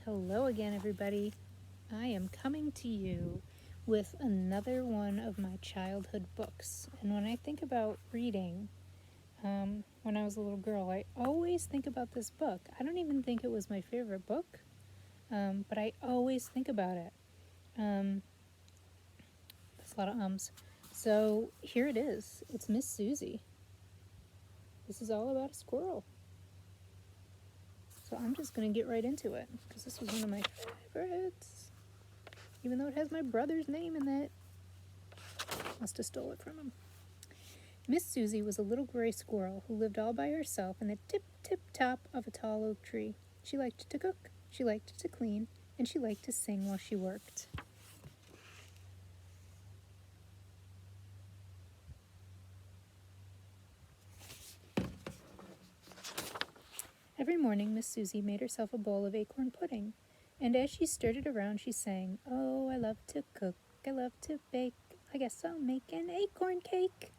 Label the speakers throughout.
Speaker 1: Hello again, everybody. I am coming to you with another one of my childhood books. And when I think about reading, when I was a little girl, I always think about this book. I don't even think it was my favorite book, but I always think about it. There's a lot of ums. So here it is. It's Miss Suzy. This is all about a squirrel. So I'm just going to get right into it because this was one of my favorites. Even though it has my brother's name in it. Must have stole it from him. Miss Suzy was a little gray squirrel who lived all by herself in the tip-top of a tall oak tree. She liked to cook, she liked to clean, and she liked to sing while she worked. Every morning, Miss Suzy made herself a bowl of acorn pudding, and as she stirred it around, she sang, "Oh, I love to cook, I love to bake, I guess I'll make an acorn cake."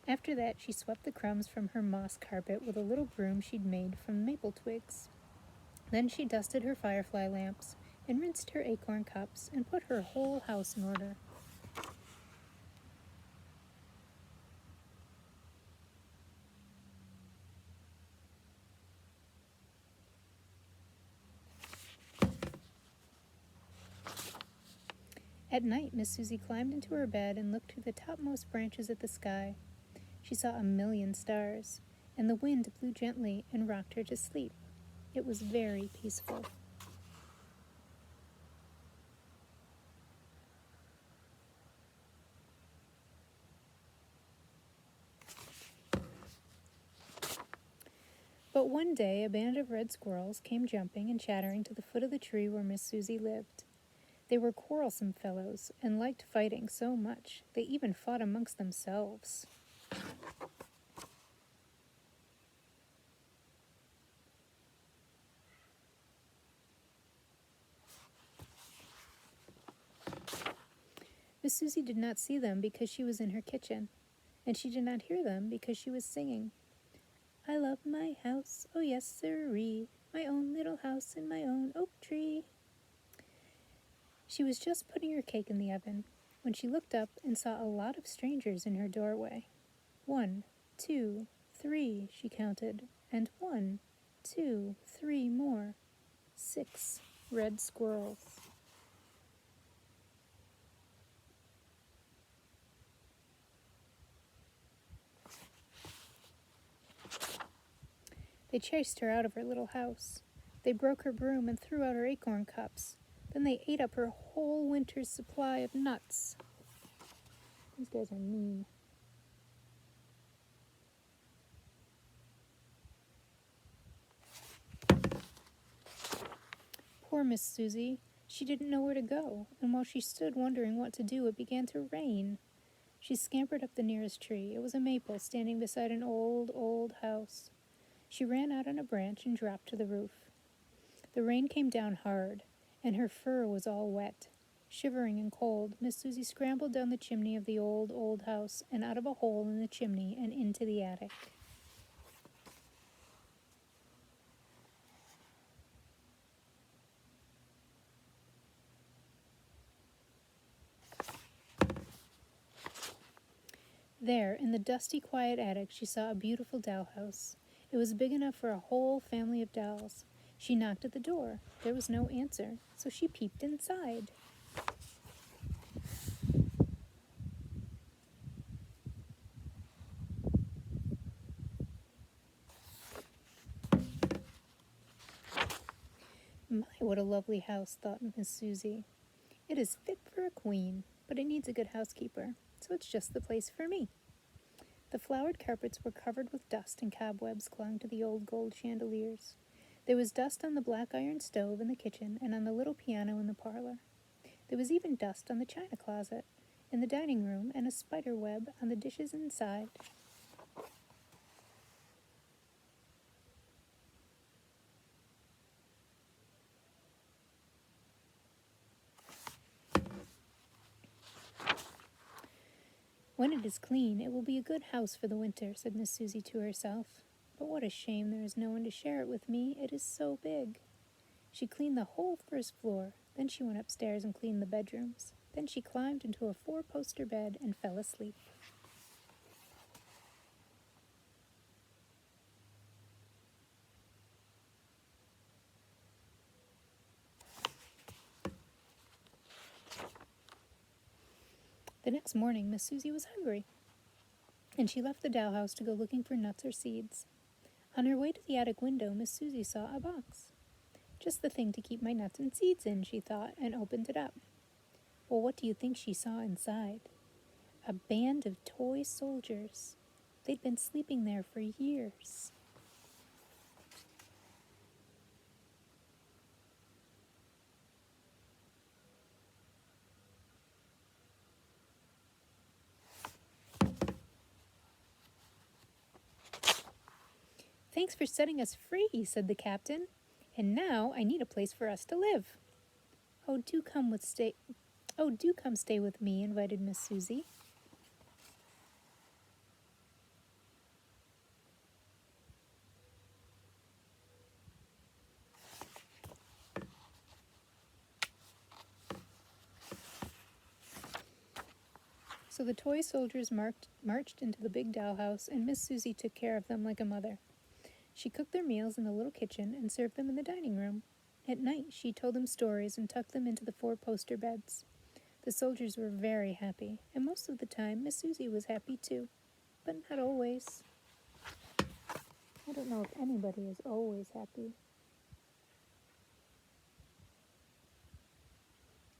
Speaker 1: After that, she swept the crumbs from her moss carpet with a little broom she'd made from maple twigs. Then she dusted her firefly lamps and rinsed her acorn cups and put her whole house in order. At night, Miss Suzy climbed into her bed and looked through the topmost branches at the sky. She saw a million stars, and the wind blew gently and rocked her to sleep. It was very peaceful. But one day, a band of red squirrels came jumping and chattering to the foot of the tree where Miss Suzy lived. They were quarrelsome fellows and liked fighting so much they even fought amongst themselves. Miss Suzy did not see them because she was in her kitchen, and she did not hear them because she was singing. "I love my house, oh yes sirree, my own little house in my own oak tree." She was just putting her cake in the oven when she looked up and saw a lot of strangers in her doorway. 1, 2, 3, she counted, and 1, 2, 3 more. 6 red squirrels. They chased her out of her little house. They broke her broom and threw out her acorn cups. Then they ate up her whole winter's supply of nuts. These guys are mean. Poor Miss Suzy. She didn't know where to go, and while she stood wondering what to do, it began to rain. She scampered up the nearest tree. It was a maple standing beside an old house. She ran out on a branch and dropped to the roof. The rain came down hard, and her fur was all wet. Shivering and cold, Miss Suzy scrambled down the chimney of the old house and out of a hole in the chimney and into the attic. There, in the dusty, quiet attic, she saw a beautiful dollhouse. It was big enough for a whole family of dolls. She knocked at the door. There was no answer, so she peeped inside. My, what a lovely house, thought Miss Suzy. It is fit for a queen, but it needs a good housekeeper, so it's just the place for me. The flowered carpets were covered with dust, and cobwebs clung to the old gold chandeliers. There was dust on the black iron stove in the kitchen and on the little piano in the parlor. There was even dust on the china closet in the dining room and a spider web on the dishes inside. "When it is clean, it will be a good house for the winter," said Miss Suzy to herself. "But what a shame there is no one to share it with me. It is so big." She cleaned the whole first floor. Then she went upstairs and cleaned the bedrooms. Then she climbed into a 4-poster bed and fell asleep. The next morning, Miss Suzy was hungry, and she left the dollhouse to go looking for nuts or seeds. On her way to the attic window, Miss Suzy saw a box. Just the thing to keep my nuts and seeds in, she thought, and opened it up. Well, what do you think she saw inside? A band of toy soldiers. They'd been sleeping there for years. Thanks for setting us free, said the captain. And now I need a place for us to live. Oh, do come stay with me, invited Miss Suzy. So the toy soldiers marched into the big dollhouse, and Miss Suzy took care of them like a mother. She cooked their meals in the little kitchen and served them in the dining room. At night, she told them stories and tucked them into the 4-poster beds. The soldiers were very happy, and most of the time, Miss Suzy was happy too. But not always. I don't know if anybody is always happy.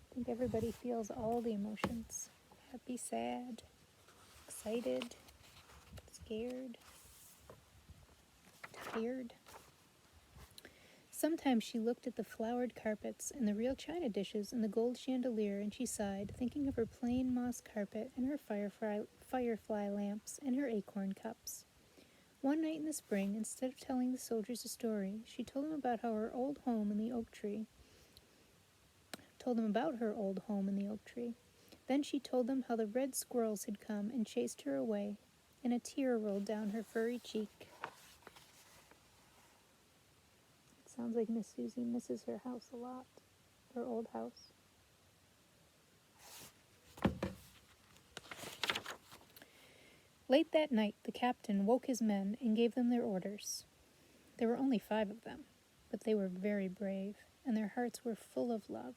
Speaker 1: I think everybody feels all the emotions. Happy, sad, excited, scared, tired. Sometimes she looked at the flowered carpets and the real china dishes and the gold chandelier, and she sighed, thinking of her plain moss carpet and her firefly lamps and her acorn cups. One night in the spring, instead of telling the soldiers a story, she told them about her old home in the oak tree. Then she told them how the red squirrels had come and chased her away, and a tear rolled down her furry cheek. It sounds like Miss Suzy misses her house a lot, her old house. Late that night, the captain woke his men and gave them their orders. There were only 5 of them, but they were very brave, and their hearts were full of love.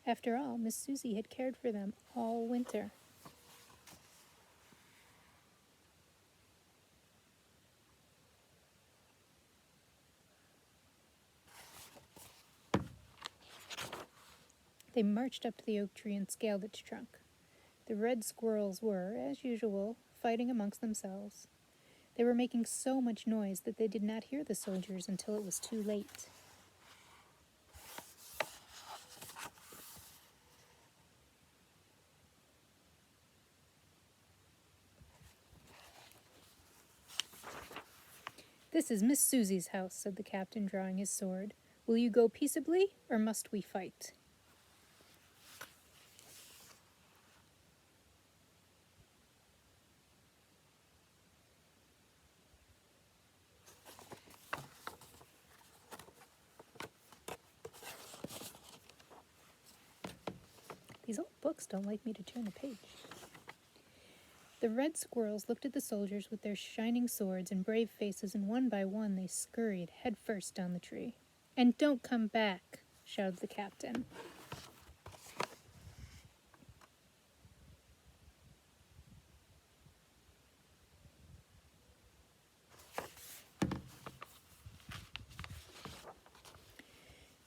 Speaker 1: After all, Miss Suzy had cared for them all winter. They marched up to the oak tree and scaled its trunk. The red squirrels were, as usual, fighting amongst themselves. They were making so much noise that they did not hear the soldiers until it was too late. "This is Miss Suzy's house," said the captain, drawing his sword. "Will you go peaceably, or must we fight?" These old books don't like me to turn a page. The red squirrels looked at the soldiers with their shining swords and brave faces, and one by one they scurried headfirst down the tree. "And don't come back," shouted the captain.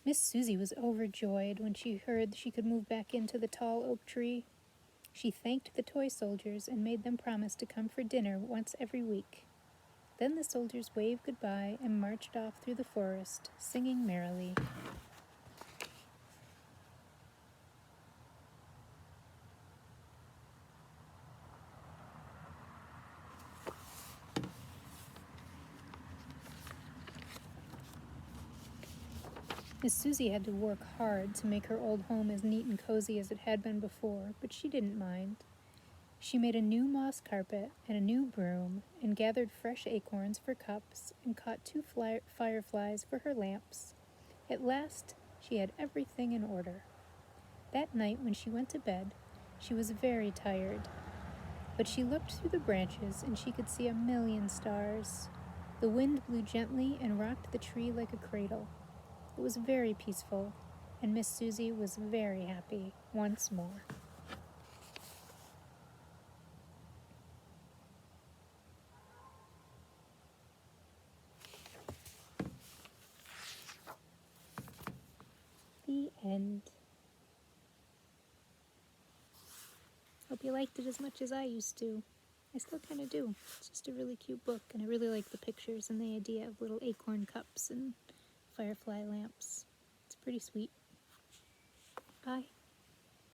Speaker 1: Miss Suzy was overjoyed when she heard she could move back into the tall oak tree. She thanked the toy soldiers and made them promise to come for dinner once every week. Then the soldiers waved goodbye and marched off through the forest, singing merrily. Miss Suzy had to work hard to make her old home as neat and cozy as it had been before, but she didn't mind. She made a new moss carpet and a new broom, and gathered fresh acorns for cups, and caught 2 fireflies for her lamps. At last, she had everything in order. That night, when she went to bed, she was very tired. But she looked through the branches and she could see 1,000,000 stars. The wind blew gently and rocked the tree like a cradle. It was very peaceful, and Miss Suzy was very happy once more. The end. Hope you liked it as much as I used to. I still kind of do. It's just a really cute book, and I really like the pictures and the idea of little acorn cups and firefly lamps. It's pretty sweet. Bye.